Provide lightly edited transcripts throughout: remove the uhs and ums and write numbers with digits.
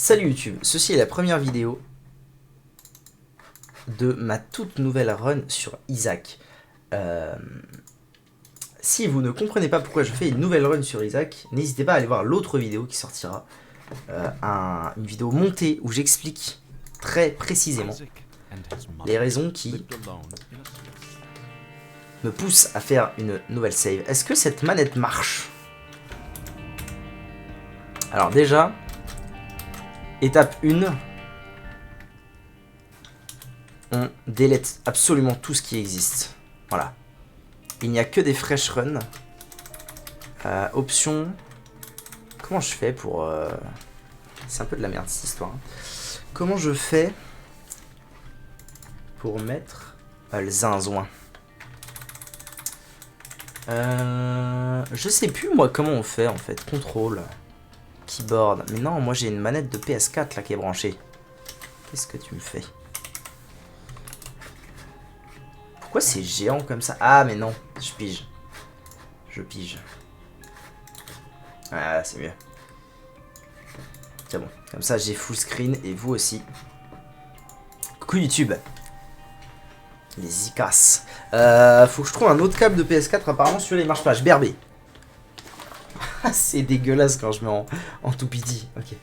Salut YouTube, ceci est la première vidéo de ma toute nouvelle run sur Isaac. Si vous ne comprenez pas pourquoi je fais une nouvelle run sur Isaac, n'hésitez pas à aller voir l'autre vidéo qui sortira. Une vidéo montée où j'explique très précisément les raisons qui me poussent à faire une nouvelle save. Est-ce que cette manette marche? Alors déjà, étape 1, on délète absolument tout ce qui existe. Voilà. Il n'y a que des fresh runs. Option. Comment je fais pour... C'est un peu de la merde cette histoire. Comment je fais pour mettre le zinzouin? Je sais plus moi comment on fait en fait. Contrôle. Keyboard. Mais non, moi j'ai une manette de PS4 là qui est branchée. Qu'est-ce que tu me fais? Pourquoi c'est géant comme ça? Ah mais non, je pige. Je pige. Ah c'est mieux. C'est bon. Comme ça j'ai full screen et vous aussi. Coucou YouTube. Les icas. Faut que je trouve un autre câble de PS4. Apparemment celui-là il marche pas. Je berbé. C'est dégueulasse quand je mets en tout petit. Ok.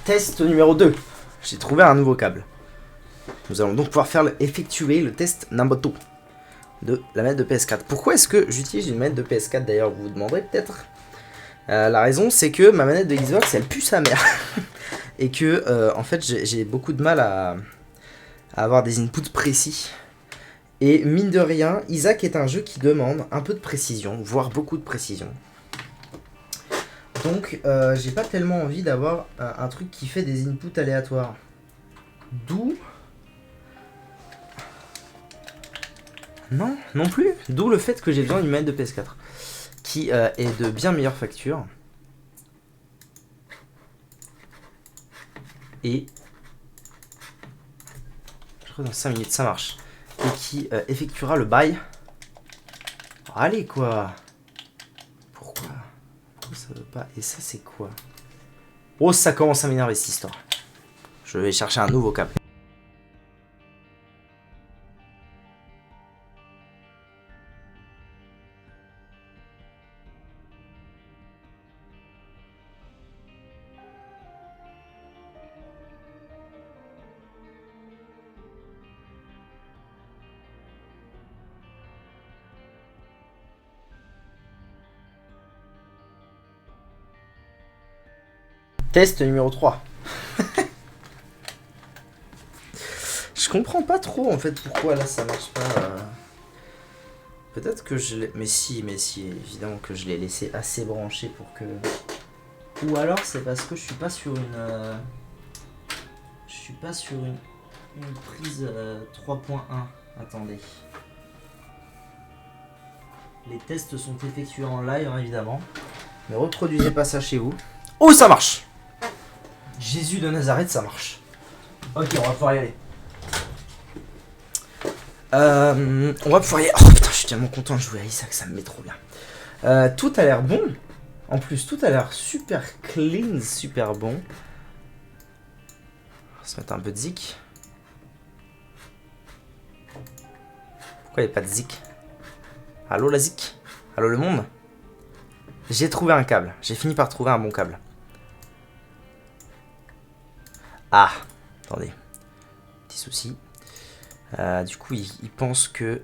Test numéro 2. J'ai trouvé un nouveau câble. Nous allons donc pouvoir effectuer le test number 2 de la manette de PS4. Pourquoi est-ce que j'utilise une manette de PS4 d'ailleurs, vous vous demanderez peut-être. La raison c'est que ma manette de Xbox elle pue sa mère. Et que en fait j'ai beaucoup de mal à avoir des inputs précis. Et mine de rien, Isaac est un jeu qui demande un peu de précision, voire beaucoup de précision. Donc j'ai pas tellement envie d'avoir un truc qui fait des inputs aléatoires. D'où... Non, non plus. D'où le fait que j'ai besoin d'une manette de PS4. Qui est de bien meilleure facture. Et... je crois que dans 5 minutes ça marche. Et qui effectuera le bail. Allez quoi. Pourquoi ça veut pas? Et ça c'est quoi? Oh ça commence à m'énerver cette histoire. Je vais chercher un nouveau câble. Test numéro 3. Je comprends pas trop en fait pourquoi là ça marche pas. Peut-être que je l'ai... Mais si, évidemment que je l'ai laissé assez branché pour que... Ou alors c'est parce que je suis pas sur une... Je suis pas sur une prise 3.1. Attendez. Les tests sont effectués en live, hein, évidemment. Ne reproduisez pas ça chez vous. Oh, ça marche! Jésus de Nazareth, ça marche. Ok, on va pouvoir y aller. On va pouvoir y aller. Oh putain, je suis tellement content de jouer à Isaac, ça me met trop bien. Tout a l'air bon. En plus, tout a l'air super clean, super bon. On va se mettre un peu de zik. Pourquoi il n'y a pas de zik? Allô la zik? Allô le monde? J'ai trouvé un câble. J'ai fini par trouver un bon câble. Ah, attendez. Petit souci. Du coup, il pense que...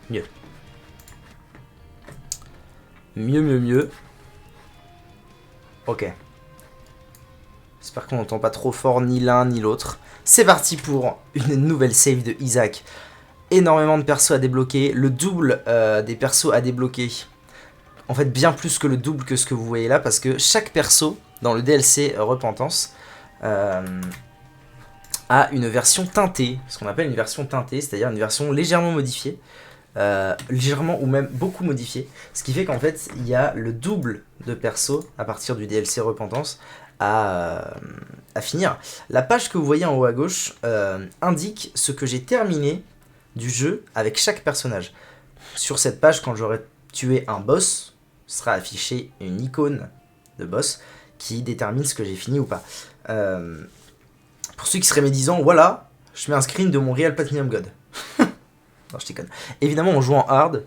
Mieux. Mieux. Ok. J'espère qu'on n'entend pas trop fort ni l'un ni l'autre. C'est parti pour une nouvelle save de Isaac. Énormément de persos à débloquer. Le double des persos à débloquer. En fait, bien plus que le double que ce que vous voyez là. Parce que chaque perso, dans le DLC Repentance, a une version teintée. Ce qu'on appelle une version teintée, c'est-à-dire une version légèrement modifiée. Légèrement ou même beaucoup modifiée. Ce qui fait qu'en fait, il y a le double de persos à partir du DLC Repentance à finir. La page que vous voyez en haut à gauche indique ce que j'ai terminé du jeu avec chaque personnage. Sur cette page, quand j'aurai tué un boss, sera affichée une icône de boss qui détermine ce que j'ai fini ou pas. Pour ceux qui seraient médisants, voilà, je mets un screen de mon Real Platinum God. Non, je déconne. Évidemment, on joue en hard.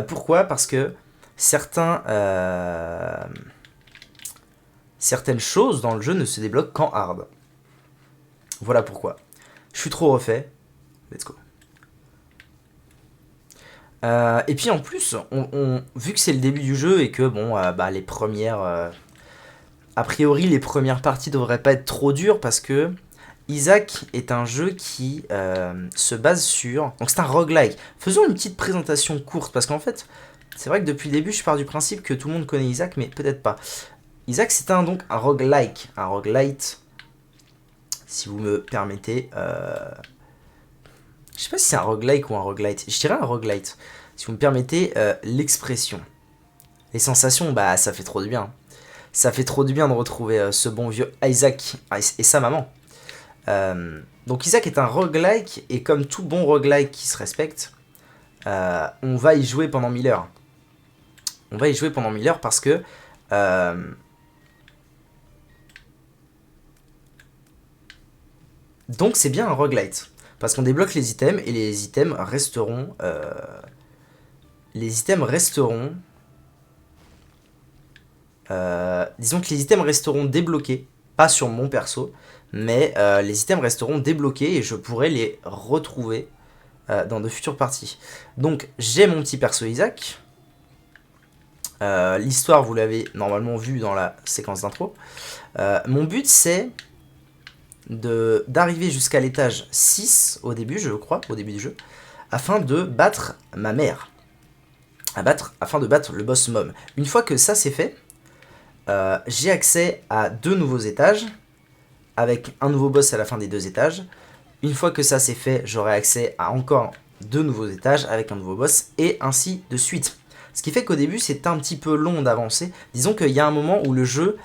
Pourquoi? Parce que certaines choses dans le jeu ne se débloquent qu'en hard. Voilà pourquoi. Je suis trop refait. Let's go. Et puis en plus, vu que c'est le début du jeu et que bon, les premières... a priori, les premières parties devraient pas être trop dures parce que Isaac est un jeu qui se base sur... Donc c'est un roguelike. Faisons une petite présentation courte parce qu'en fait, c'est vrai que depuis le début, je pars du principe que tout le monde connaît Isaac, mais peut-être pas. Isaac, c'est donc un roguelike, un roguelite, si vous me permettez. Je sais pas si c'est un roguelike ou un roguelite. Je dirais un roguelite, si vous me permettez l'expression. Les sensations, bah ça fait trop du bien. Ça fait trop du bien de retrouver ce bon vieux Isaac et sa maman. Donc Isaac est un roguelike, et comme tout bon roguelike qui se respecte, on va y jouer pendant 1000 heures. On va y jouer pendant 1000 heures parce que... donc c'est bien un roguelite. Parce qu'on débloque les items, et les items resteront... disons que les items resteront débloqués, pas sur mon perso, mais les items resteront débloqués et je pourrai les retrouver dans de futures parties. Donc j'ai mon petit perso Isaac. L'histoire, vous l'avez normalement vu dans la séquence d'intro. Mon but, c'est d'arriver jusqu'à l'étage 6 au début, je crois, au début du jeu, afin de battre ma mère. Afin de battre le boss Mom. Une fois que ça c'est fait, j'ai accès à 2 nouveaux étages, avec un nouveau boss à la fin des 2 étages. Une fois que ça c'est fait, j'aurai accès à encore 2 nouveaux étages avec un nouveau boss, et ainsi de suite. Ce qui fait qu'au début, c'est un petit peu long d'avancer. Disons qu'il y a un moment où le jeu,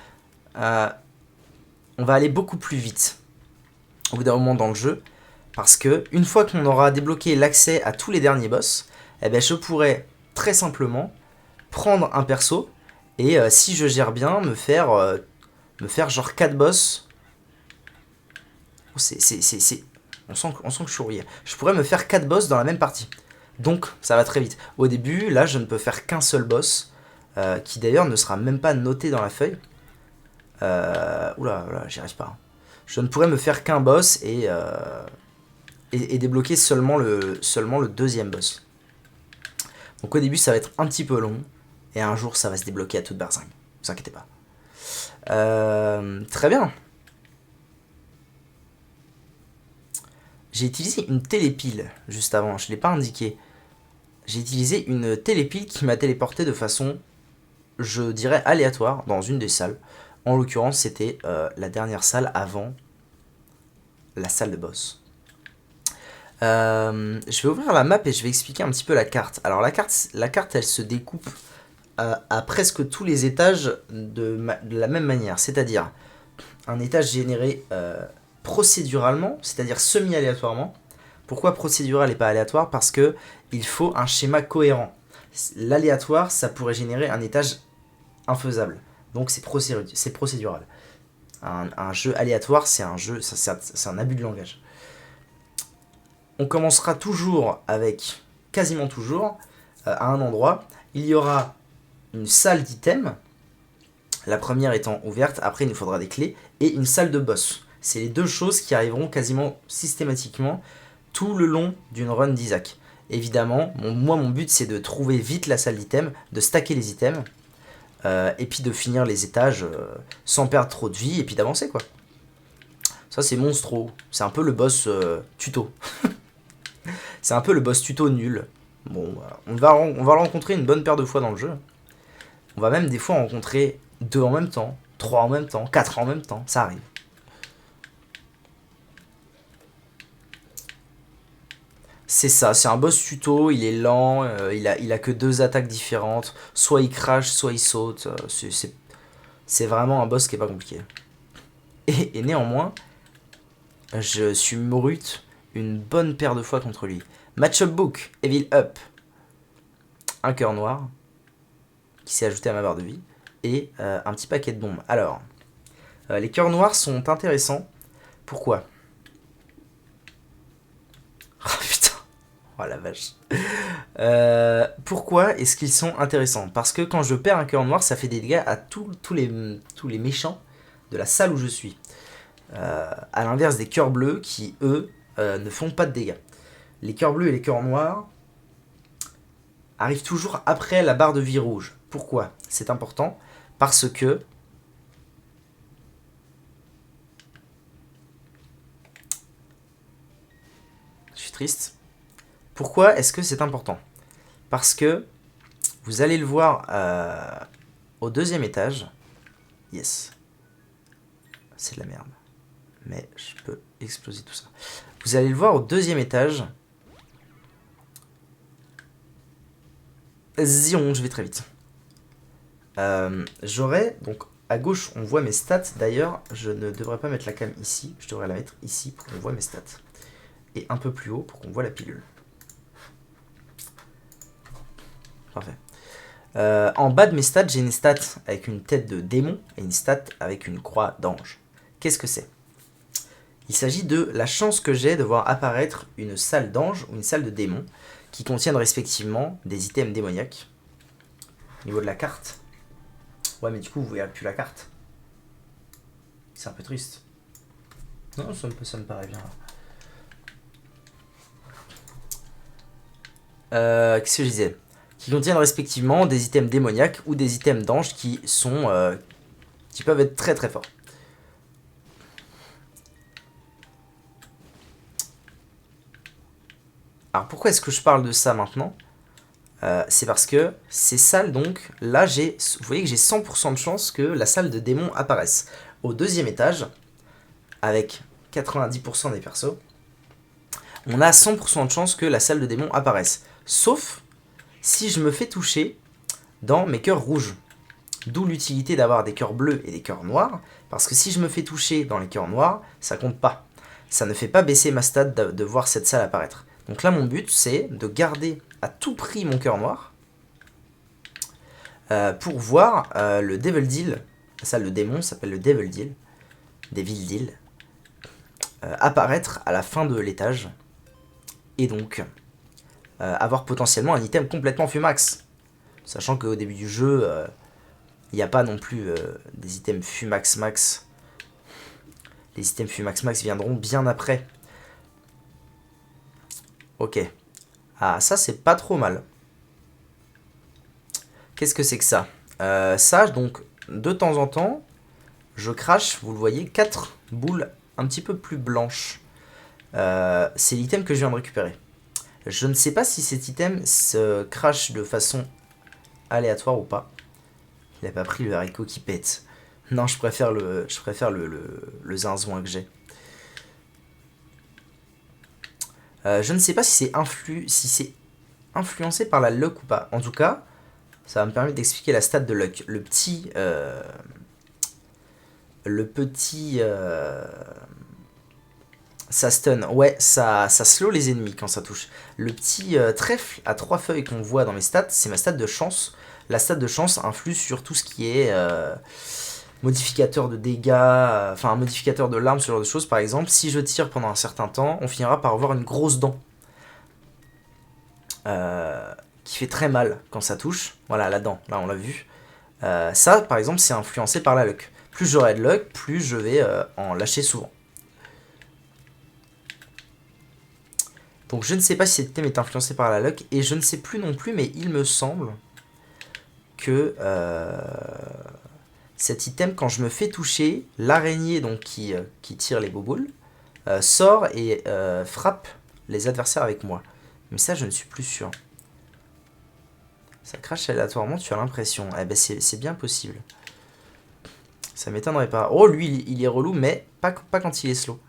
on va aller beaucoup plus vite. Au bout d'un moment dans le jeu, parce que une fois qu'on aura débloqué l'accès à tous les derniers boss, eh ben, je pourrai très simplement prendre un perso, et si je gère bien, me faire genre 4 boss. Oh, on sent que je suis rouillé. Je pourrais me faire 4 boss dans la même partie. Donc ça va très vite. Au début, là, je ne peux faire qu'un seul boss, qui d'ailleurs ne sera même pas noté dans la feuille. Oula, j'y arrive pas. Je ne pourrais me faire qu'un boss et débloquer seulement le deuxième boss. Donc au début, ça va être un petit peu long, et un jour, ça va se débloquer à toute berzingue. Ne vous inquiétez pas. Très bien. J'ai utilisé une télépile juste avant, je ne l'ai pas indiqué. j'ai utilisé une télépile qui m'a téléporté de façon, je dirais, aléatoire dans une des salles. En l'occurrence, c'était la dernière salle avant la salle de boss. Je vais ouvrir la map et je vais expliquer un petit peu la carte. Alors la carte elle se découpe à presque tous les étages de la même manière. C'est-à-dire un étage généré procéduralement, c'est-à-dire semi-aléatoirement. Pourquoi procédural et pas aléatoire? Parce que il faut un schéma cohérent. L'aléatoire, ça pourrait générer un étage infaisable. Donc c'est procédural. Un jeu aléatoire, c'est un jeu, c'est un abus de langage. On commencera toujours avec, quasiment toujours, à un endroit. Il y aura une salle d'items. La première étant ouverte, après il nous faudra des clés. Et une salle de boss. C'est les deux choses qui arriveront quasiment systématiquement tout le long d'une run d'Isaac. Évidemment, moi mon but c'est de trouver vite la salle d'items, de stacker les items, et puis de finir les étages sans perdre trop de vie, et puis d'avancer quoi. Ça c'est Monstro, c'est un peu le boss tuto. C'est un peu le boss tuto nul. Bon, on va le rencontrer une bonne paire de fois dans le jeu. On va même des fois en rencontrer 2 en même temps, 3 en même temps, 4 en même temps, ça arrive. C'est ça, c'est un boss tuto, il est lent, il a que 2 attaques différentes, soit il crash, soit il saute, c'est vraiment un boss qui est pas compliqué. Et néanmoins, je suis brut une bonne paire de fois contre lui. Matchup Book, Evil Up, un cœur noir, qui s'est ajouté à ma barre de vie, et un petit paquet de bombes. Alors, les cœurs noirs sont intéressants, pourquoi? Oh putain, oh la vache. Pourquoi est-ce qu'ils sont intéressants? Parce que quand je perds un cœur noir, ça fait des dégâts à tous les méchants de la salle où je suis. À l'inverse des cœurs bleus qui, eux, ne font pas de dégâts. Les cœurs bleus et les cœurs noirs arrivent toujours après la barre de vie rouge. Pourquoi? C'est important parce que je suis triste. Pourquoi est-ce que c'est important? Parce que vous allez le voir au 2e étage. Yes. C'est de la merde. Mais je peux exploser tout ça. Vous allez le voir au 2e étage. Zion, je vais très vite. J'aurai, donc à gauche on voit mes stats. D'ailleurs, je ne devrais pas mettre la cam ici. Je devrais la mettre ici pour qu'on voit mes stats. Et un peu plus haut pour qu'on voit la pilule. Parfait. En bas de mes stats, j'ai une stat avec une tête de démon et une stat avec une croix d'ange. Qu'est-ce que c'est? Il s'agit de la chance que j'ai de voir apparaître une salle d'ange ou une salle de démon qui contiennent respectivement des items démoniaques. Au niveau de la carte. Ouais, mais du coup, vous voyez plus la carte. C'est un peu triste. Non, ça me paraît bien. Qu'est-ce que je disais? Qui contiennent respectivement des items démoniaques ou des items d'ange qui sont qui peuvent être très très forts. Alors pourquoi est-ce que je parle de ça maintenant? C'est parce que ces salles, donc, là, vous voyez que j'ai 100% de chance que la salle de démon apparaisse. Au 2e étage, avec 90% des persos, on a 100% de chance que la salle de démon apparaisse. Sauf si je me fais toucher dans mes cœurs rouges. D'où l'utilité d'avoir des cœurs bleus et des cœurs noirs, parce que si je me fais toucher dans les cœurs noirs, ça compte pas. Ça ne fait pas baisser ma stat de voir cette salle apparaître. Donc là, mon but, c'est de garder à tout prix mon cœur noir pour voir le Devil Deal, la salle de démon s'appelle le Devil Deal, Devil Deal, apparaître à la fin de l'étage, et donc avoir potentiellement un item complètement Fumax. Sachant qu'au début du jeu, il n'y a pas non plus des items Fumax Max. Les items Fumax Max viendront bien après. Ok. Ah, ça, c'est pas trop mal. Qu'est-ce que c'est que ça? Ça, donc, de temps en temps, je crache, vous le voyez, 4 boules un petit peu plus blanches. C'est l'item que je viens de récupérer. Je ne sais pas si cet item se crash de façon aléatoire ou pas. Il a pas pris le haricot qui pète. Non, je préfère le zinzouin que j'ai. Je ne sais pas si c'est influencé par la luck ou pas. En tout cas, ça va me permettre d'expliquer la stat de luck. Ça stun. Ouais, ça slow les ennemis quand ça touche. Le petit trèfle à 3 feuilles qu'on voit dans mes stats, c'est ma stat de chance. La stat de chance influe sur tout ce qui est modificateur de dégâts, enfin un modificateur de l'arme, ce genre de choses. Par exemple, si je tire pendant un certain temps, on finira par avoir une grosse dent. Qui fait très mal quand ça touche. Voilà, la dent, là on l'a vu. Ça, par exemple, c'est influencé par la luck. Plus j'aurai de luck, plus je vais en lâcher souvent. Donc je ne sais pas si cet item est influencé par la luck, et je ne sais plus non plus, mais il me semble que cet item, quand je me fais toucher, l'araignée donc qui tire les boboules, sort et frappe les adversaires avec moi. Mais ça, je ne suis plus sûr. Ça crache aléatoirement, tu as l'impression. Eh ben c'est bien possible. Ça m'étonnerait pas. Oh, lui, il est relou, mais pas quand il est slow.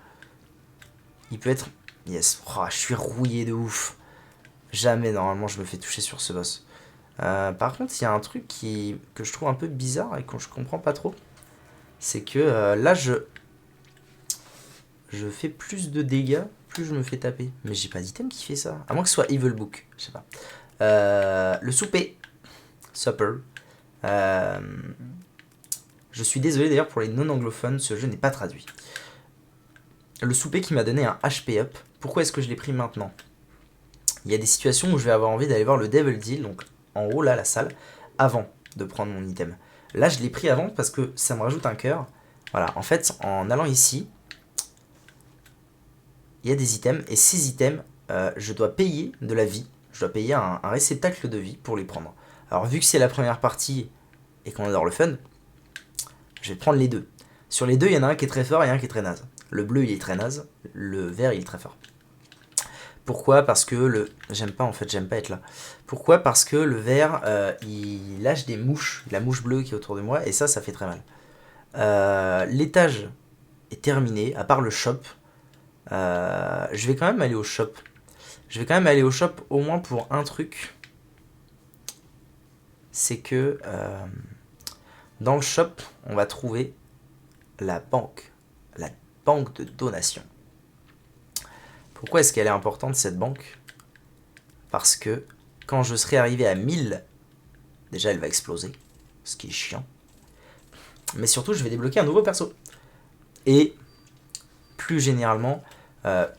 Il peut être... Yes. Oh, je suis rouillé de ouf. Jamais, normalement, je me fais toucher sur ce boss. Par contre, il y a un truc que je trouve un peu bizarre et que je comprends pas trop. C'est que là, je fais plus de dégâts, plus je me fais taper. Mais j'ai pas d'item qui fait ça. À moins que ce soit Evil Book. Je sais pas. Le souper. Supper. Je suis désolé d'ailleurs pour les non-anglophones, ce jeu n'est pas traduit. Le souper qui m'a donné un HP up. Pourquoi est-ce que je l'ai pris maintenant? Il y a des situations où je vais avoir envie d'aller voir le Devil Deal, donc en haut là, la salle, avant de prendre mon item. Là, je l'ai pris avant parce que ça me rajoute un cœur. Voilà, en fait, en allant ici, il y a des items, et ces items, je dois payer de la vie. Je dois payer un réceptacle de vie pour les prendre. Alors, vu que c'est la première partie et qu'on adore le fun, je vais prendre les deux. Sur les deux, il y en a un qui est très fort et un qui est très naze. Le bleu, il est très naze. Le vert, il est très fort. Pourquoi? Parce que le... J'aime pas être là. Pourquoi? Parce que le vert, il lâche des mouches. La mouche bleue qui est autour de moi, et ça fait très mal. L'étage est terminé, à part le shop. Je vais quand même aller au shop. Je vais quand même aller au shop au moins pour un truc. C'est que dans le shop, on va trouver la banque. La banque de donation. Pourquoi est-ce qu'elle est importante, cette banque? Parce que quand je serai arrivé à 1000, déjà elle va exploser, ce qui est chiant. Mais surtout, je vais débloquer un nouveau perso. Et plus généralement,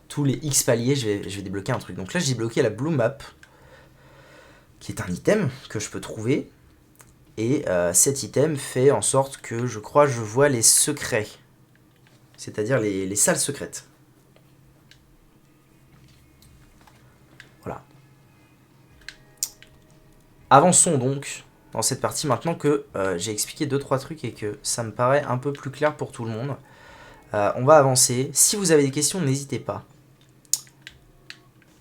tous les X paliers, je vais débloquer un truc. Donc là, j'ai débloqué la Blue Map, qui est un item que je peux trouver. Et cet item fait en sorte que je crois je vois les secrets. C'est-à-dire les salles secrètes. Voilà. Avançons donc dans cette partie maintenant que j'ai expliqué 2-3 trucs et que ça me paraît un peu plus clair pour tout le monde. On va avancer. Si vous avez des questions, n'hésitez pas.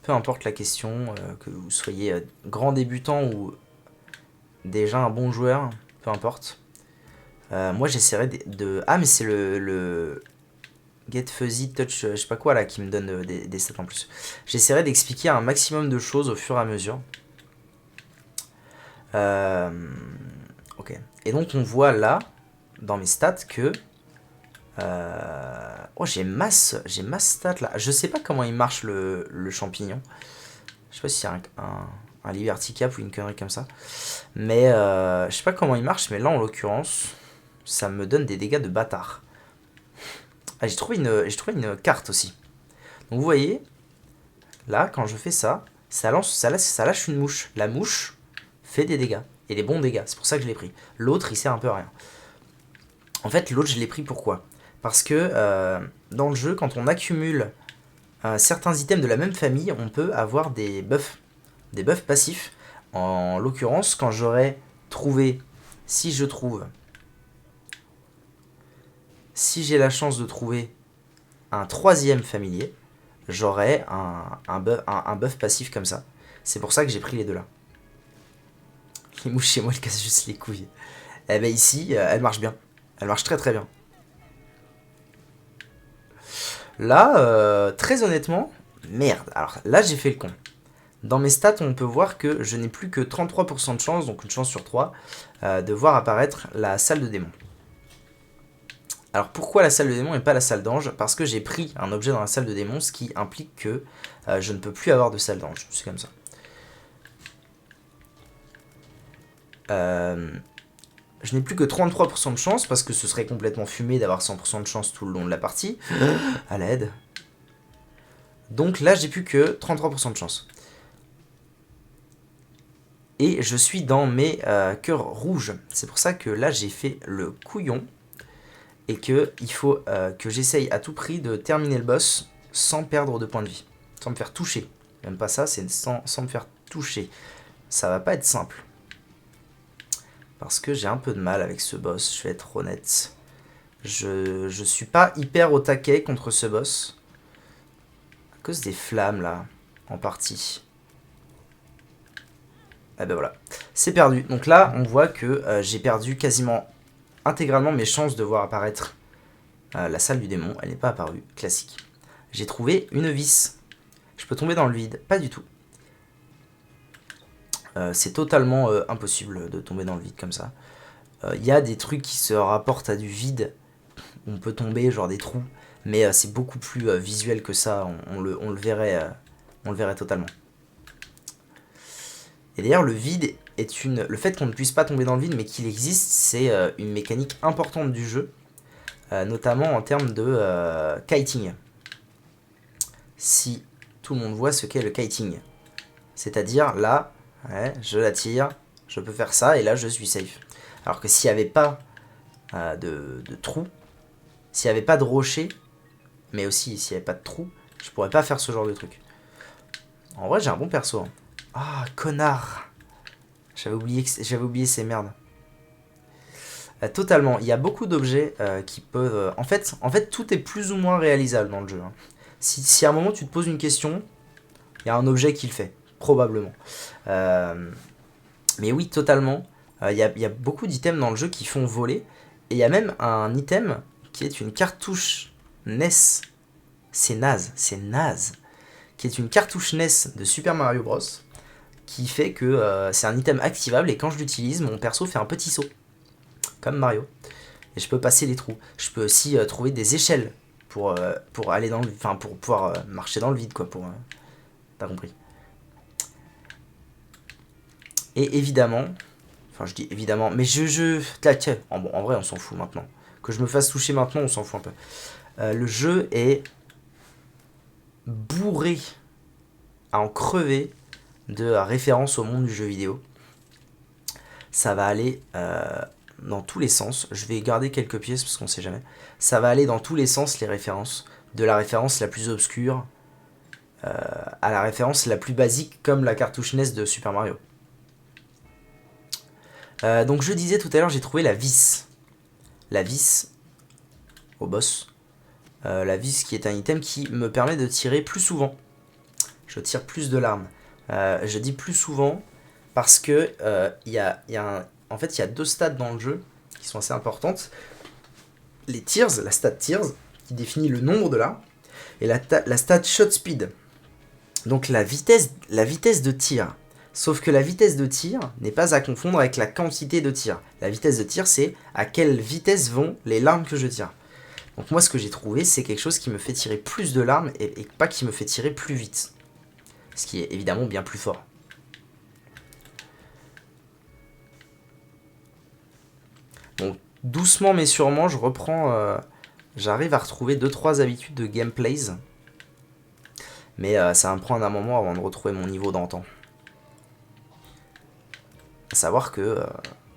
Peu importe la question, que vous soyez grand débutant ou déjà un bon joueur, peu importe. Moi j'essaierai de... Ah mais c'est le Get Fuzzy Touch, je sais pas quoi là, qui me donne des stats en plus. J'essaierai d'expliquer un maximum de choses au fur et à mesure. Ok. Et donc on voit là, dans mes stats, que... Oh, j'ai masse stats là. Je sais pas comment il marche le champignon. Je sais pas si c'est un Liberty Cap ou une connerie comme ça. Mais je sais pas comment il marche, mais là en l'occurrence, ça me donne des dégâts de bâtard. Ah, j'ai trouvé une carte aussi. Donc vous voyez, là quand je fais ça, ça lâche une mouche. La mouche fait des dégâts. Et des bons dégâts, c'est pour ça que je l'ai pris. L'autre il sert un peu à rien. En fait l'autre je l'ai pris pourquoi? Parce que dans le jeu, quand on accumule certains items de la même famille, on peut avoir des buffs passifs. En l'occurrence, quand j'aurai trouvé, si j'ai la chance de trouver un troisième familier, j'aurais un buff passif comme ça. C'est pour ça que j'ai pris les deux là. Les mouches chez moi, elles cassent juste les couilles. Eh ben ici, elle marche bien. Elle marche très très bien. Là, très honnêtement, merde. Alors là, j'ai fait le con. Dans mes stats, on peut voir que je n'ai plus que 33% de chance, donc une chance sur 3, de voir apparaître la salle de démon. Alors pourquoi la salle de démon et pas la salle d'ange? Parce que j'ai pris un objet dans la salle de démon, ce qui implique que je ne peux plus avoir de salle d'ange. C'est comme ça. Je n'ai plus que 33% de chance, parce que ce serait complètement fumé d'avoir 100% de chance tout le long de la partie. À l'aide. Donc là, j'ai plus que 33% de chance. Et je suis dans mes cœurs rouges. C'est pour ça que là, j'ai fait le couillon. Et que il faut que j'essaye à tout prix de terminer le boss sans perdre de points de vie. Sans me faire toucher. Même pas ça, c'est sans me faire toucher. Ça va pas être simple. Parce que j'ai un peu de mal avec ce boss, je vais être honnête. Je suis pas hyper au taquet contre ce boss. À cause des flammes là, en partie. Ah ben voilà, c'est perdu. Donc là, on voit que j'ai perdu quasiment intégralement mes chances de voir apparaître la salle du démon. Elle n'est pas apparue, classique. J'ai trouvé une vis. Je peux tomber dans le vide, pas du tout. C'est totalement impossible de tomber dans le vide comme ça. Il y a des trucs qui se rapportent à du vide. On peut tomber, genre des trous. Mais c'est beaucoup plus visuel que ça. On le verrait totalement. Et d'ailleurs, le vide est le fait qu'on ne puisse pas tomber dans le vide, mais qu'il existe, c'est une mécanique importante du jeu. Notamment en termes de kiting. Si tout le monde voit ce qu'est le kiting. C'est-à-dire, là, ouais, je la tire, je peux faire ça, et là, je suis safe. Alors que s'il n'y avait pas de trou, s'il n'y avait pas de rocher, mais aussi s'il n'y avait pas de trou, je pourrais pas faire ce genre de truc. En vrai, j'ai un bon perso. Hein. Ah, connard! J'avais oublié ces merdes. Totalement. Il y a beaucoup d'objets qui peuvent... En fait, tout est plus ou moins réalisable dans le jeu. Hein. Si à un moment tu te poses une question, il y a un objet qui le fait. Probablement. Mais oui, totalement. Il y a beaucoup d'items dans le jeu qui font voler. Et il y a même un item qui est une cartouche NES. C'est naze. Qui est une cartouche NES de Super Mario Bros. Qui fait que c'est un item activable. Et quand je l'utilise, mon perso fait un petit saut. Comme Mario. Et je peux passer les trous. Je peux aussi trouver des échelles pour aller dans le... Enfin, pour pouvoir marcher dans le vide, quoi. T'as compris. Et évidemment... Enfin, je dis évidemment... Mais tiens, en vrai, on s'en fout maintenant. Que je me fasse toucher maintenant, on s'en fout un peu. Le jeu est bourré à en crever de références au monde du jeu vidéo. Ça va aller... dans tous les sens. Je vais garder quelques pièces parce qu'on sait jamais. Ça va aller dans tous les sens, les références. De la référence la plus obscure à la référence la plus basique, comme la cartouche NES de Super Mario. Donc je disais tout à l'heure, j'ai trouvé la vis. La vis au boss. La vis qui est un item qui me permet de tirer plus souvent. Je tire plus de l'arme. Je dis plus souvent parce que en fait, il y a deux stats dans le jeu qui sont assez importantes. Les tiers, la stat tiers, qui définit le nombre de l'arme, et la stat shot speed. Donc la vitesse de tir. Sauf que la vitesse de tir n'est pas à confondre avec la quantité de tir. La vitesse de tir, c'est à quelle vitesse vont les larmes que je tire. Donc moi, ce que j'ai trouvé, c'est quelque chose qui me fait tirer plus de larmes et pas qui me fait tirer plus vite. Ce qui est évidemment bien plus fort. Donc doucement mais sûrement, je reprends... j'arrive à retrouver 2-3 habitudes de gameplays. Mais ça va me prendre un moment avant de retrouver mon niveau d'antan. À savoir que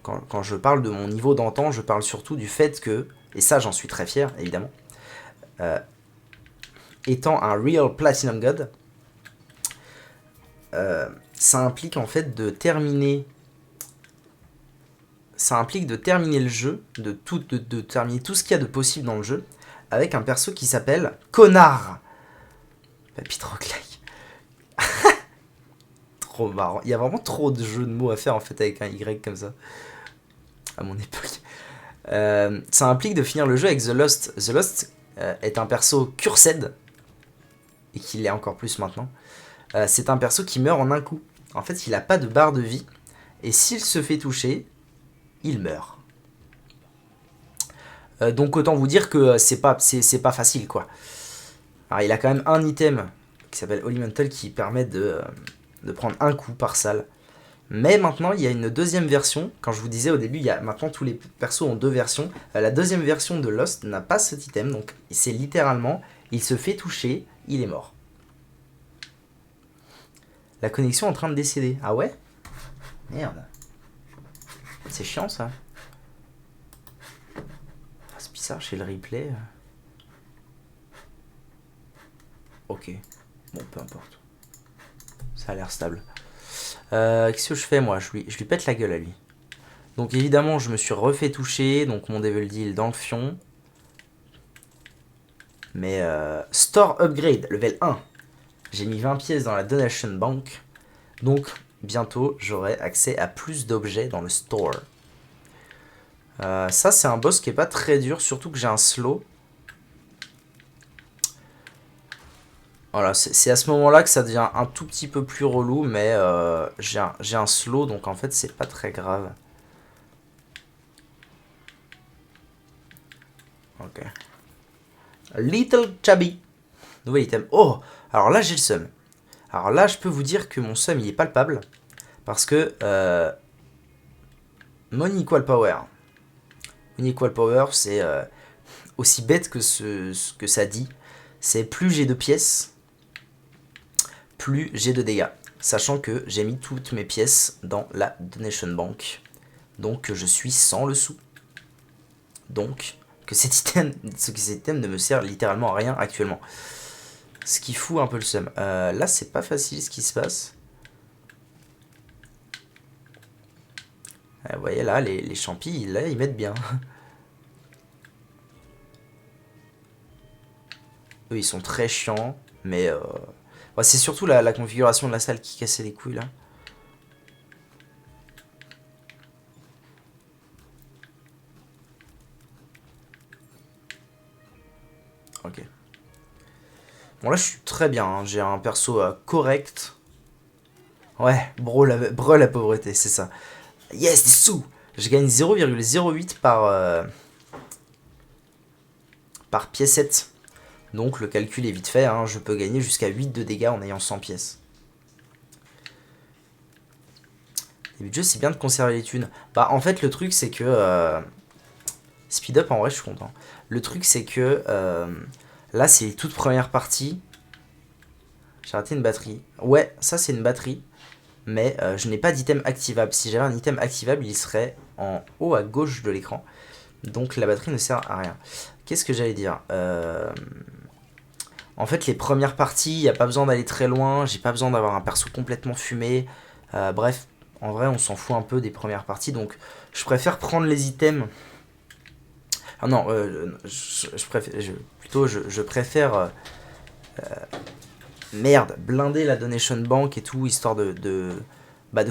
quand je parle de mon niveau d'antan, je parle surtout du fait que, et ça j'en suis très fier évidemment, étant un Real Platinum God, ça implique en fait de terminer... Ça implique de terminer le jeu, de terminer tout ce qu'il y a de possible dans le jeu, avec un perso qui s'appelle Connard. Papy Roguelike. Trop marrant. Il y a vraiment trop de jeux de mots à faire en fait avec un Y comme ça. À mon époque. Ça implique de finir le jeu avec The Lost. The Lost est un perso cursed. Et qu'il l'est encore plus maintenant. C'est un perso qui meurt en un coup. En fait, il a pas de barre de vie. Et s'il se fait toucher, il meurt. Donc autant vous dire que c'est pas facile quoi. Alors il a quand même un item qui s'appelle Holy Mantle qui permet de prendre un coup par salle. Mais maintenant il y a une deuxième version. Quand je vous disais au début, maintenant tous les persos ont deux versions. La deuxième version de Lost n'a pas cet item. Donc c'est littéralement, il se fait toucher, il est mort. La connexion est en train de décéder. Ah ouais? Merde. C'est chiant ça. C'est bizarre chez le replay. Ok. Bon, peu importe. Ça a l'air stable. Qu'est-ce que je fais moi je lui pète la gueule à lui. Donc évidemment, je me suis refait toucher. Donc mon Devil Deal dans le fion. Mais Store Upgrade, level 1. J'ai mis 20 pièces dans la Donation Bank. Donc bientôt, j'aurai accès à plus d'objets dans le store. Ça, c'est un boss qui est pas très dur. Surtout que j'ai un slow. Voilà, c'est à ce moment-là que ça devient un tout petit peu plus relou, mais j'ai un slow, donc en fait c'est pas très grave. Ok. Little Chubby. Nouvel item. Oh, alors là j'ai le seum. Alors là je peux vous dire que mon seum il est palpable, parce que mon Equal Power. Mon Equal Power c'est aussi bête que ce que ça dit. C'est plus j'ai de pièces, plus j'ai de dégâts. Sachant que j'ai mis toutes mes pièces dans la Donation Bank. Donc je suis sans le sou. Donc que cet item ne me sert littéralement à rien actuellement. Ce qui fout un peu le seum. Là c'est pas facile ce qui se passe. Vous voyez là les champis, là ils mettent bien. Eux ils sont très chiants. Mais ouais, c'est surtout la configuration de la salle qui cassait les couilles là. Ok. Bon là je suis très bien, hein. J'ai un perso correct. Ouais, bro la pauvreté, c'est ça. Yes, des sous. Je gagne 0,08 par piécette. Donc le calcul est vite fait, hein. Je peux gagner jusqu'à 8 de dégâts en ayant 100 pièces. Début de jeu, c'est bien de conserver les thunes. Bah en fait le truc c'est que... Speed up en vrai je suis content. Le truc c'est que... là c'est les toutes premières parties. J'ai raté une batterie. Ouais, ça c'est une batterie. Mais je n'ai pas d'item activable. Si j'avais un item activable, il serait en haut à gauche de l'écran. Donc la batterie ne sert à rien. Qu'est-ce que j'allais dire En fait, les premières parties, il n'y a pas besoin d'aller très loin. J'ai pas besoin d'avoir un perso complètement fumé. Bref, en vrai, on s'en fout un peu des premières parties. Donc je préfère prendre les items. Ah non, je préfère... merde, blinder la Donation Bank et tout, histoire de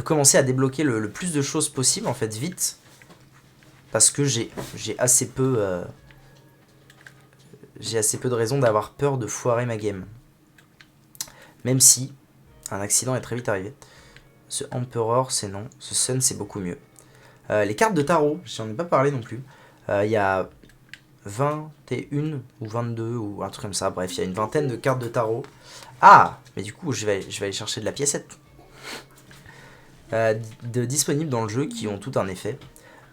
commencer à débloquer le plus de choses possible, en fait, vite. Parce que j'ai assez peu de raisons d'avoir peur de foirer ma game. Même si un accident est très vite arrivé. Ce Emperor, c'est non. Ce Sun, c'est beaucoup mieux. Les cartes de tarot, j'en ai pas parlé non plus. Il y a 21 ou 22 ou un truc comme ça. Bref, il y a une vingtaine de cartes de tarot. Ah, mais du coup, je vais aller chercher de la piécette. Disponibles dans le jeu qui ont tout un effet.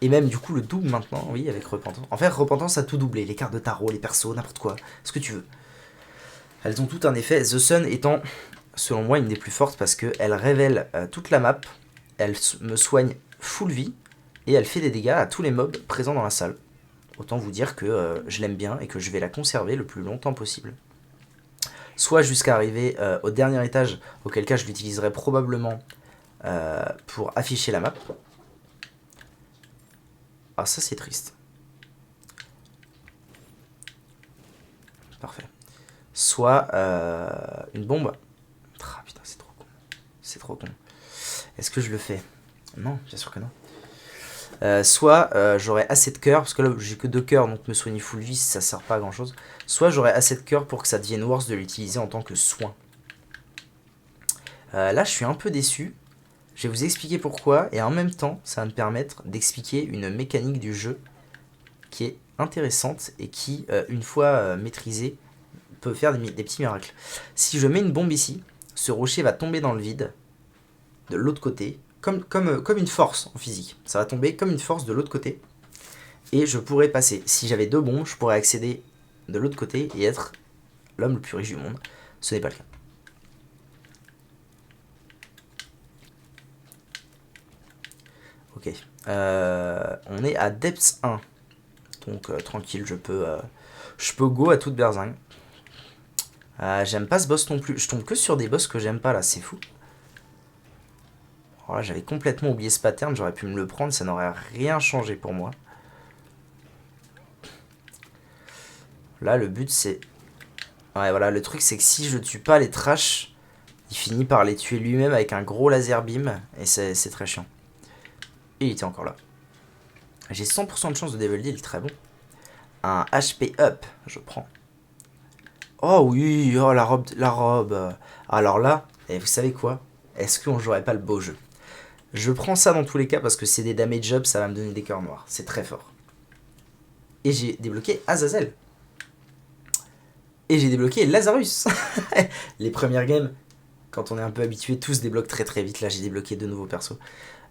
Et même du coup le double maintenant, oui, avec Repentance. En fait, Repentance a tout doublé. Les cartes de tarot, les persos, n'importe quoi. Ce que tu veux. Elles ont tout un effet. The Sun étant, selon moi, une des plus fortes parce qu'elle révèle toute la map. Elle me soigne full vie. Et elle fait des dégâts à tous les mobs présents dans la salle. Autant vous dire que je l'aime bien et que je vais la conserver le plus longtemps possible. Soit jusqu'à arriver au dernier étage, auquel cas je l'utiliserai probablement pour afficher la map. Ah, ça c'est triste. Parfait. soit une bombe. Ah putain, c'est trop con. C'est trop con. Est-ce que je le fais? Non, bien sûr que non. Soit j'aurai assez de cœur, parce que là j'ai que 2 cœurs, donc me soigner full vie ça sert pas à grand chose. Soit j'aurai assez de cœur pour que ça devienne worse de l'utiliser en tant que soin. Là je suis un peu déçu. Je vais vous expliquer pourquoi, et en même temps ça va me permettre d'expliquer une mécanique du jeu qui est intéressante et qui, une fois maîtrisée, peut faire des petits miracles. Si je mets une bombe ici, ce rocher va tomber dans le vide, de l'autre côté, comme une force en physique. Ça va tomber comme une force de l'autre côté, et je pourrais passer. Si j'avais 2 bombes, je pourrais accéder de l'autre côté et être l'homme le plus riche du monde. Ce n'est pas le cas. Ok. On est à Depths 1. Donc tranquille, je peux go à toute berzingue. J'aime pas ce boss non plus. Je tombe que sur des boss que j'aime pas là, c'est fou. Alors là, j'avais complètement oublié ce pattern, j'aurais pu me le prendre, ça n'aurait rien changé pour moi. Là, le but c'est... Ouais, voilà, le truc c'est que si je tue pas les trash, il finit par les tuer lui-même avec un gros laser beam, et c'est très chiant. Et il était encore là. J'ai 100% de chance de level deal, très bon. Un HP up, je prends. Oh oui, oh la robe, la robe. Alors là, et vous savez quoi? Est-ce qu'on jouerait pas le beau jeu? Je prends ça dans tous les cas parce que c'est des damage up, ça va me donner des cœurs noirs. C'est très fort. Et j'ai débloqué Azazel. Et j'ai débloqué Lazarus. Les premières games, quand on est un peu habitué, tout se débloque très très vite. Là, j'ai débloqué 2 nouveaux persos.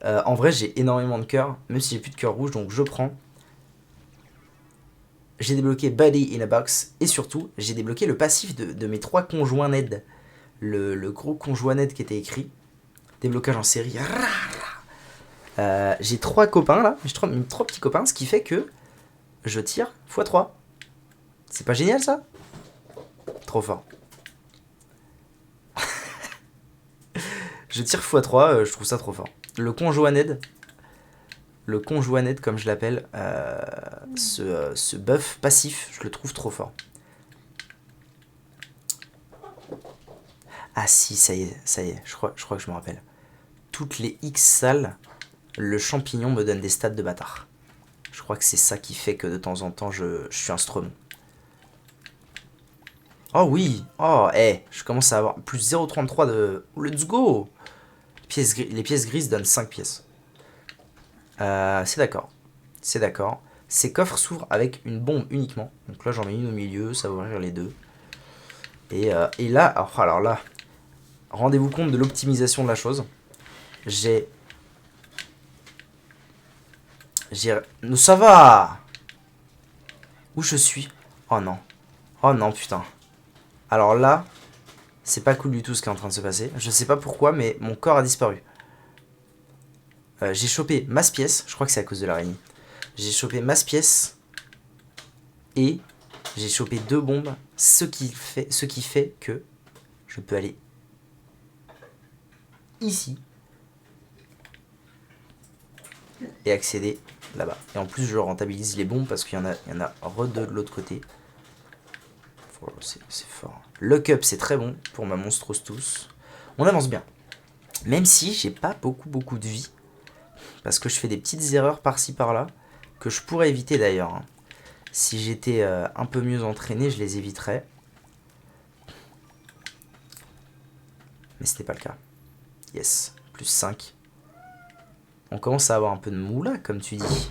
En vrai, j'ai énormément de cœurs, même si j'ai plus de cœur rouge, donc je prends. J'ai débloqué Buddy in a Box. Et surtout, j'ai débloqué le passif de mes 3 conjoints Ned. Le gros conjoint Ned qui était écrit. Déblocage en série. J'ai 3 copains là. J'ai 3 petits copains, ce qui fait que je tire x3. C'est pas génial ça? Trop fort. Je tire x3, je trouve ça trop fort. Le conjoint Ned comme je l'appelle, ce buff passif, je le trouve trop fort. Ah si, ça y est, je crois que je me rappelle. Toutes les X salles, le champignon me donne des stats de bâtard. Je crois que c'est ça qui fait que de temps en temps, je suis un Stromon. Oh oui, oh, je commence à avoir plus 0,33 de... Let's go. Les pièces grises donnent 5 pièces. C'est d'accord. C'est d'accord. Ces coffres s'ouvrent avec une bombe uniquement. Donc là, j'en mets une au milieu, ça va ouvrir les deux. Et là, alors là, rendez-vous compte de l'optimisation de la chose. J'ai... Ça va. Où je suis? Oh non. Oh non, putain. Alors là, c'est pas cool du tout ce qui est en train de se passer. Je sais pas pourquoi, mais mon corps a disparu. J'ai chopé masse pièce. Je crois que c'est à cause de l'araignée. J'ai chopé masse pièce. Et j'ai chopé 2 bombes. Ce qui fait que je peux aller ici. Et accéder là-bas. Et en plus, je rentabilise les bombes parce qu'il y en a re-2 de l'autre côté. C'est fort. Lock up, c'est très bon pour ma monstros tous. On avance bien. Même si j'ai pas beaucoup de vie. Parce que je fais des petites erreurs par-ci par-là. Que je pourrais éviter d'ailleurs. Hein. Si j'étais un peu mieux entraîné, je les éviterais. Mais ce n'est pas le cas. Yes, plus 5. On commence à avoir un peu de moula, comme tu dis.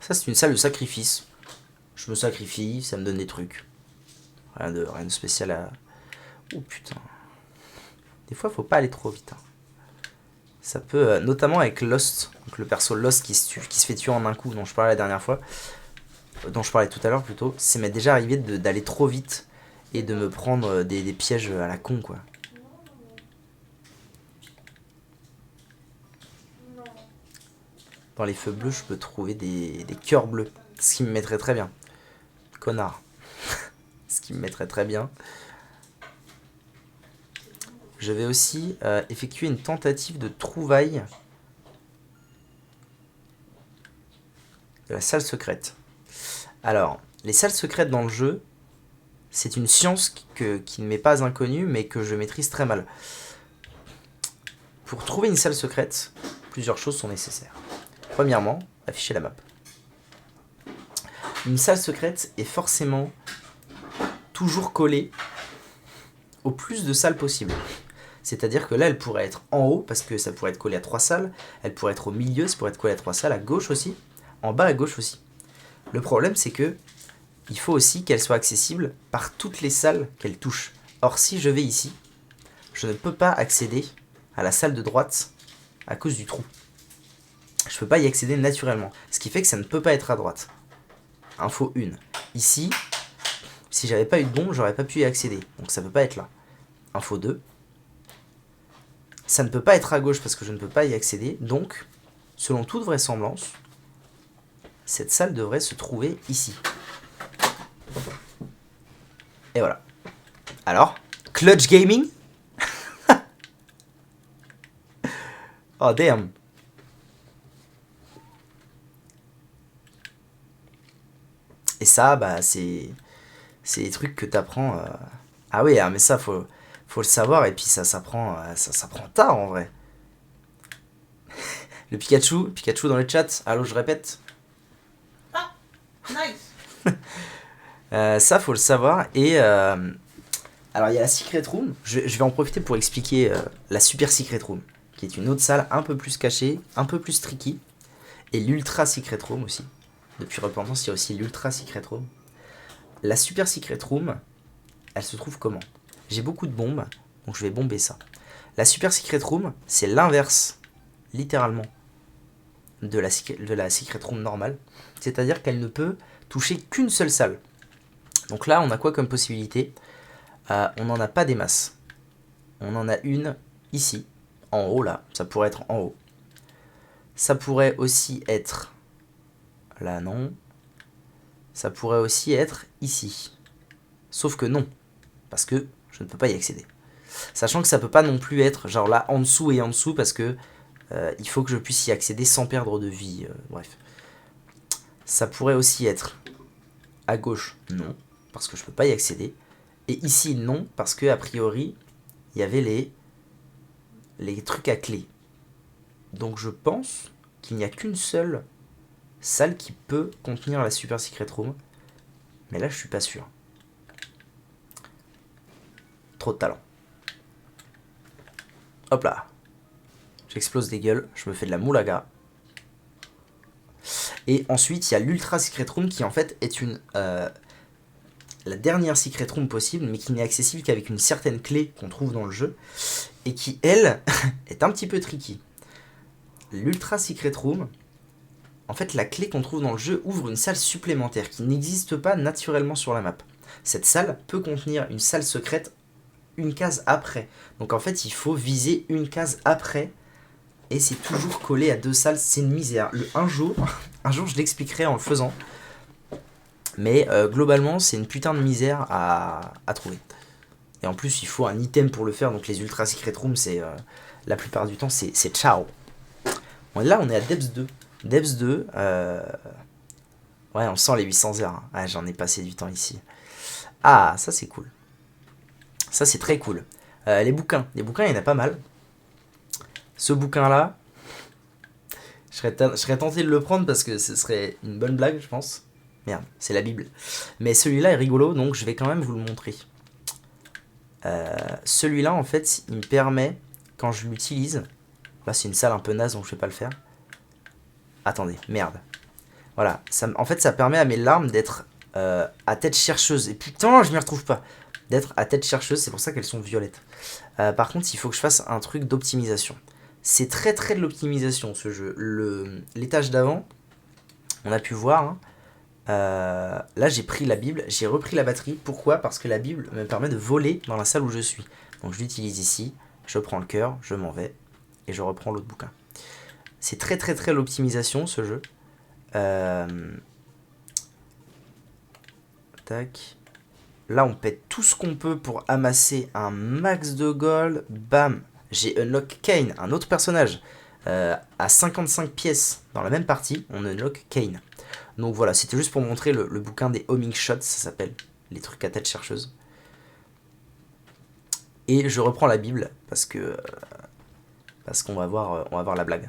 Ça, c'est une salle de sacrifice. Je me sacrifie, ça me donne des trucs. Rien de spécial à... Oh putain. Des fois, faut pas aller trop vite. Hein. Ça peut, notamment avec Lost, donc le perso Lost qui se fait tuer en un coup, dont je parlais la dernière fois, dont je parlais tout à l'heure plutôt, c'est m'est déjà arrivé d'aller trop vite et de me prendre des pièges à la con, quoi. Dans les feux bleus, je peux trouver des cœurs bleus. Ce qui me mettrait très bien. Connard. Ce qui me mettrait très bien. je vais aussi effectuer une tentative de trouvaille de la salle secrète. Alors, les salles secrètes dans le jeu, c'est une science qui ne m'est pas inconnue, mais que je maîtrise très mal. Pour trouver une salle secrète, plusieurs choses sont nécessaires. Premièrement, afficher la map. Une salle secrète est forcément toujours collée au plus de salles possible. C'est-à-dire que là, elle pourrait être en haut, parce que ça pourrait être collé à 3 salles. Elle pourrait être au milieu, ça pourrait être collé à 3 salles, à gauche aussi. En bas, à gauche aussi. Le problème, c'est que il faut aussi qu'elle soit accessible par toutes les salles qu'elle touche. Or, si je vais ici, je ne peux pas accéder à la salle de droite à cause du trou. Je ne peux pas y accéder naturellement. Ce qui fait que ça ne peut pas être à droite. Info 1. Ici, si j'avais pas eu de bombe, j'aurais pas pu y accéder. Donc ça peut pas être là. Info 2. Ça ne peut pas être à gauche parce que je ne peux pas y accéder. Donc, selon toute vraisemblance, cette salle devrait se trouver ici. Et voilà. Alors, Clutch Gaming. Oh damn. Et ça, bah, c'est des trucs que t'apprends. Ah oui, mais ça, faut le savoir. Et puis ça s'apprend tard en vrai. Le Pikachu dans le chat. Allô, je répète. Ah, nice. Ça, faut le savoir. Et alors, il y a la Secret Room. Je vais en profiter pour expliquer la Super Secret Room, qui est une autre salle un peu plus cachée, un peu plus tricky. Et l'Ultra Secret Room aussi. Depuis Repentance, il y a aussi l'Ultra Secret Room. La Super Secret Room, elle se trouve comment? J'ai beaucoup de bombes, donc je vais bomber ça. La Super Secret Room, c'est l'inverse, littéralement, de la Secret Room normale. C'est-à-dire qu'elle ne peut toucher qu'une seule salle. Donc là, on a quoi comme possibilité? On n'en a pas des masses. On en a une ici, en haut là. Ça pourrait être en haut. Ça pourrait aussi être... Là, non. Ça pourrait aussi être ici. Sauf que non. Parce que je ne peux pas y accéder. Sachant que ça peut pas non plus être genre là en dessous et en dessous parce que il faut que je puisse y accéder sans perdre de vie. Bref. Ça pourrait aussi être à gauche, non. Parce que je peux pas y accéder. Et ici, non. Parce que a priori, il y avait les trucs à clé. Donc je pense qu'il n'y a qu'une seule salle qui peut contenir la Super Secret Room. Mais là, je suis pas sûr. Trop de talent. Hop là. J'explose des gueules. Je me fais de la moulaga. Et ensuite, il y a l'Ultra Secret Room qui en fait est la dernière Secret Room possible, mais qui n'est accessible qu'avec une certaine clé qu'on trouve dans le jeu. Et qui, elle, est un petit peu tricky. L'Ultra Secret Room... En fait, la clé qu'on trouve dans le jeu ouvre une salle supplémentaire qui n'existe pas naturellement sur la map. Cette salle peut contenir une salle secrète une case après. Donc en fait, il faut viser une case après. Et c'est toujours collé à 2 salles. C'est une misère. Un jour, je l'expliquerai en le faisant. Mais globalement, c'est une putain de misère à trouver. Et en plus, il faut un item pour le faire. Donc les Ultra Secret Rooms, la plupart du temps, c'est ciao. Bon, là, on est à Depths 2. Depths 2, ouais, on sent les 800 heures. Hein. Ah, j'en ai passé du temps ici. Ah, ça c'est cool. Ça c'est très cool. Les bouquins, il y en a pas mal. Ce bouquin-là, je serais tenté de le prendre parce que ce serait une bonne blague, je pense. Merde, c'est la Bible. Mais celui-là est rigolo, donc je vais quand même vous le montrer. Celui-là, en fait, il me permet, quand je l'utilise... Là, c'est une salle un peu naze, donc je vais pas le faire. Attendez, merde. Voilà, en fait ça permet à mes larmes d'être à tête chercheuse. Et putain, je m'y retrouve pas. D'être à tête chercheuse, c'est pour ça qu'elles sont violettes. Par contre, il faut que je fasse un truc d'optimisation. C'est très de l'optimisation ce jeu. L'étage d'avant, on a pu voir. Hein, là j'ai pris la Bible, j'ai repris la batterie. Pourquoi? Parce que la Bible me permet de voler dans la salle où je suis. Donc je l'utilise ici, je prends le cœur, je m'en vais. Et je reprends l'autre bouquin. C'est très l'optimisation ce jeu. Tac. Là, on pète tout ce qu'on peut pour amasser un max de gold. Bam. J'ai unlock Kane, un autre personnage. À 55 pièces dans la même partie, on unlock Kane. Donc voilà, c'était juste pour montrer le bouquin des homing shots, ça s'appelle. Les trucs à tête chercheuse. Et je reprends la Bible parce qu'on va voir la blague.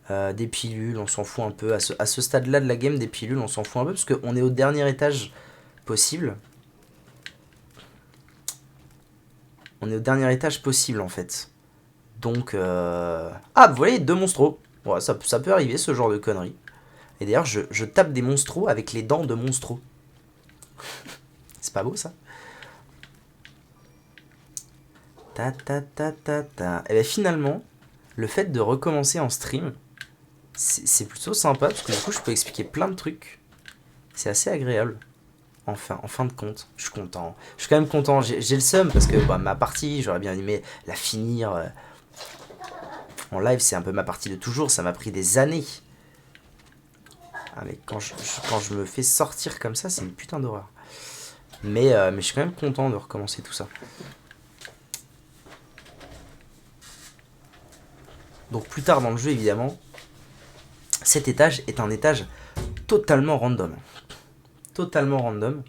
Des pilules, on s'en fout un peu. À ce stade-là de la game, des pilules, on s'en fout un peu parce qu'on est au dernier étage possible. On est au dernier étage possible en fait. Donc, ah, vous voyez, 2 monstros. Ouais, ça peut arriver, ce genre de conneries. Et d'ailleurs, je tape des monstros avec les dents de monstros. C'est pas beau, ça? Ta ta ta ta ta. Et bien finalement, le fait de recommencer en stream, c'est plutôt sympa, parce que du coup, je peux expliquer plein de trucs. C'est assez agréable. Enfin, en fin de compte, je suis content. Je suis quand même content. J'ai le seum, parce que bah, ma partie, j'aurais bien aimé la finir... En live, c'est un peu ma partie de toujours, ça m'a pris des années. Ah, mais quand je me fais sortir comme ça, c'est une putain d'horreur. Mais je suis quand même content de recommencer tout ça. Donc plus tard dans le jeu, évidemment, cet étage est un étage totalement random. Totalement random.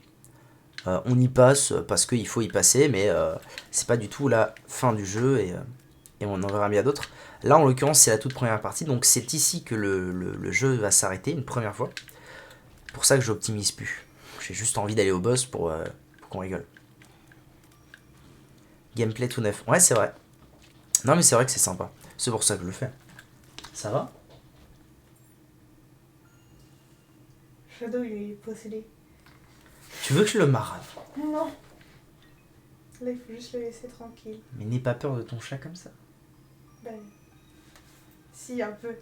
On y passe parce qu'il faut y passer, mais c'est pas du tout la fin du jeu et on en verra bien d'autres. Là, en l'occurrence, c'est la toute première partie, donc c'est ici que le jeu va s'arrêter une première fois. C'est pour ça que j'optimise plus. J'ai juste envie d'aller au boss pour qu'on rigole. Gameplay tout neuf. Ouais, c'est vrai. Non, mais c'est vrai que c'est sympa. C'est pour ça que je le fais. Ça va? Shadow, il est possédé. Tu veux que je le marave? Non. Là, il faut juste le laisser tranquille. Mais n'aie pas peur de ton chat comme ça. Ben... Si, un peu.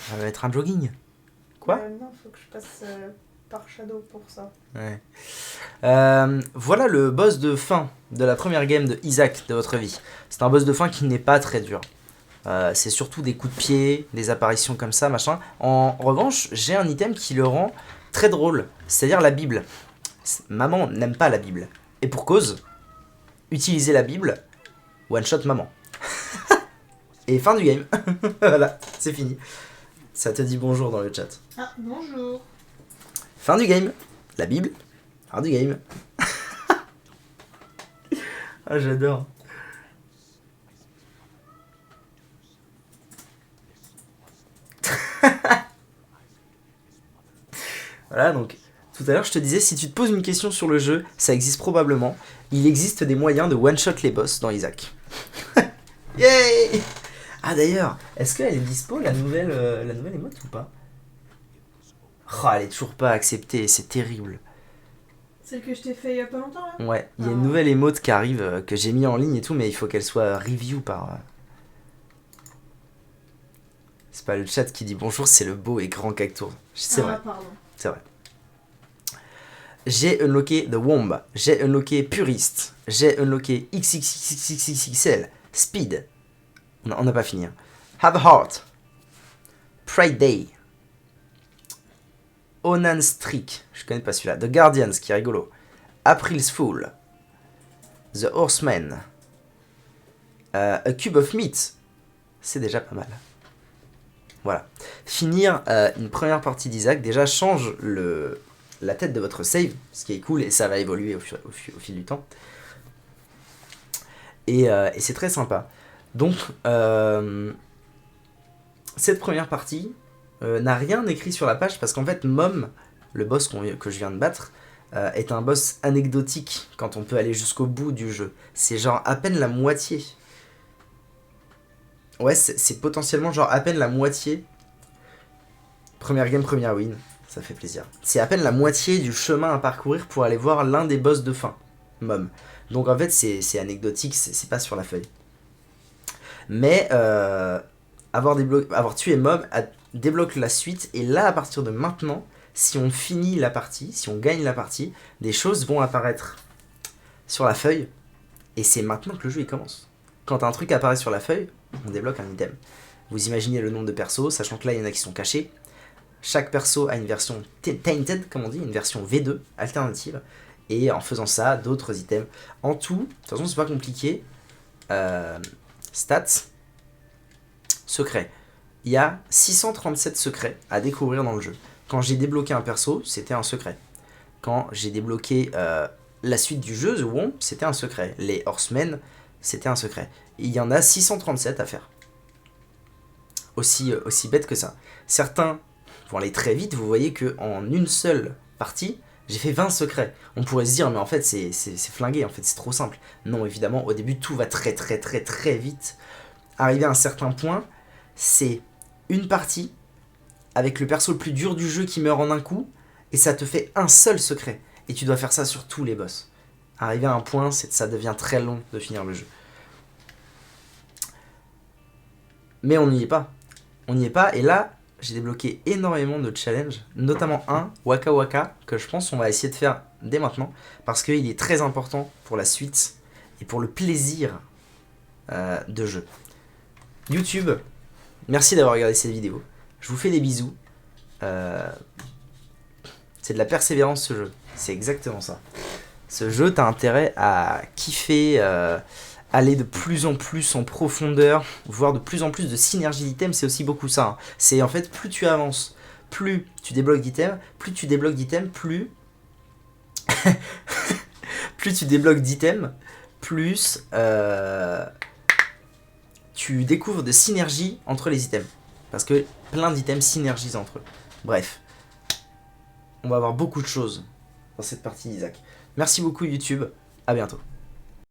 Ça va être un jogging. Quoi? Non, faut que je passe par Shadow pour ça. Ouais. Voilà le boss de fin de la première game de Isaac de votre vie. C'est un boss de fin qui n'est pas très dur. C'est surtout des coups de pied, des apparitions comme ça, machin. En revanche, j'ai un item qui le rend très drôle, c'est-à-dire la Bible. Maman n'aime pas la Bible. Et pour cause, utiliser la Bible, one shot maman. Et fin du game. Voilà, c'est fini. Ça te dit bonjour dans le chat. Ah, bonjour. Fin du game. La Bible. Fin du game. Ah, j'adore. Voilà, donc tout à l'heure je te disais, si tu te poses une question sur le jeu, ça existe probablement. Il existe des moyens de one-shot les boss dans Isaac. Yay! Ah d'ailleurs, est-ce qu'elle est dispo la nouvelle émote ou pas? Oh, elle est toujours pas acceptée, c'est terrible. Celle que je t'ai fait il y a pas longtemps, là? Ouais, il y a une nouvelle émote qui arrive, que j'ai mis en ligne et tout, mais il faut qu'elle soit review par... C'est pas le chat qui dit bonjour, c'est le beau et grand Cactour. C'est vrai. Pardon. C'est vrai. J'ai unlocké The Womb, j'ai unlocké Purist, j'ai unlocké XXXXXL, Speed. On n'a pas fini. Have a Heart, Pride Day, Onan Streak, je connais pas celui-là, The Guardians, qui est rigolo, April's Fool, The Horseman, A Cube of Meat, c'est déjà pas mal. Voilà. Finir une première partie d'Isaac, déjà change la tête de votre save, ce qui est cool, et ça va évoluer au fil du temps. Et c'est très sympa. Donc, cette première partie n'a rien écrit sur la page, parce qu'en fait, Mom, le boss que je viens de battre, est un boss anecdotique quand on peut aller jusqu'au bout du jeu. C'est genre à peine la moitié. Ouais, c'est potentiellement genre à peine la moitié. Première game, première win. Ça fait plaisir. C'est à peine la moitié du chemin à parcourir pour aller voir l'un des boss de fin. Mom. Donc en fait, c'est anecdotique, c'est pas sur la feuille. Mais avoir tué Mom débloque la suite. Et là, à partir de maintenant, si on finit la partie, si on gagne la partie, des choses vont apparaître sur la feuille. Et c'est maintenant que le jeu il commence. Quand un truc apparaît sur la feuille, on débloque un item. Vous imaginez le nombre de persos, sachant que là, il y en a qui sont cachés. Chaque perso a une version tainted, comme on dit, une version V2 alternative. et en faisant ça, d'autres items. En tout, de toute façon, c'est pas compliqué. Stats, secret. Il y a 637 secrets à découvrir dans le jeu. Quand j'ai débloqué un perso, c'était un secret. Quand j'ai débloqué la suite du jeu, The Womb, c'était un secret. Les Horsemen, c'était un secret. Et il y en a 637 à faire. Aussi bête que ça. Certains vont aller très vite, vous voyez qu'en une seule partie, j'ai fait 20 secrets. On pourrait se dire, mais en fait, c'est flingué, en fait, c'est trop simple. Non, évidemment, au début, tout va très vite. Arrivé à un certain point, c'est une partie avec le perso le plus dur du jeu qui meurt en un coup, et ça te fait un seul secret. Et tu dois faire ça sur tous les boss. Arrivé à un point, ça devient très long de finir le jeu. Mais on n'y est pas. On n'y est pas, et là, j'ai débloqué énormément de challenges, notamment un, Waka Waka, que je pense qu'on va essayer de faire dès maintenant, parce qu'il est très important pour la suite, et pour le plaisir de jeu. YouTube, merci d'avoir regardé cette vidéo. Je vous fais des bisous. C'est de la persévérance ce jeu. C'est exactement ça. Ce jeu, t'as intérêt à kiffer, aller de plus en plus en profondeur, voir de plus en plus de synergie d'items, c'est aussi beaucoup ça. Hein. C'est en fait, plus tu avances, plus tu débloques d'items, plus tu débloques d'items, plus... plus tu débloques d'items, plus tu découvres de synergie entre les items. Parce que plein d'items synergisent entre eux. Bref. On va avoir beaucoup de choses dans cette partie d'Isaac. Merci beaucoup YouTube, à bientôt.